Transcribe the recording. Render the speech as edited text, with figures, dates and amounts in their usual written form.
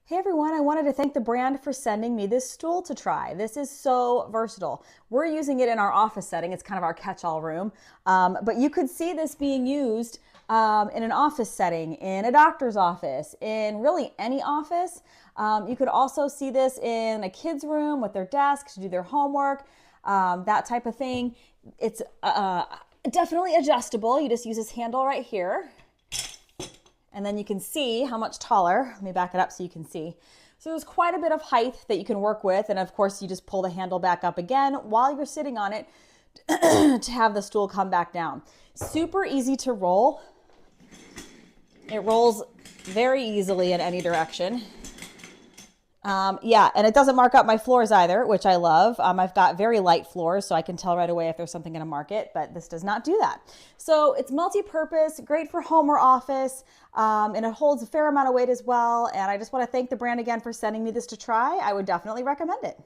Hey everyone, I wanted to thank the brand for sending me this stool to try. This is so versatile. We're using it in our office setting. It's kind of our catch-all room. But you could see this being used in an office setting, in a doctor's office, in really any office. You could also see this in a kid's room with their desk to do their homework, that type of thing. It's definitely adjustable. You just use this handle right here. And then you can see how much taller. Let me back it up so you can see. So there's quite a bit of height that you can work with. And of course, you just pull the handle back up again while you're sitting on it to have the stool come back down. Super easy to roll. It rolls very easily in any direction. Yeah, and it doesn't mark up my floors either, which I love. I've got very light floors, so I can tell right away if there's something going to mark it, but this does not do that. So it's multi-purpose, great for home or office, and it holds a fair amount of weight as well. And I just want to thank the brand again for sending me this to try. I would definitely recommend it.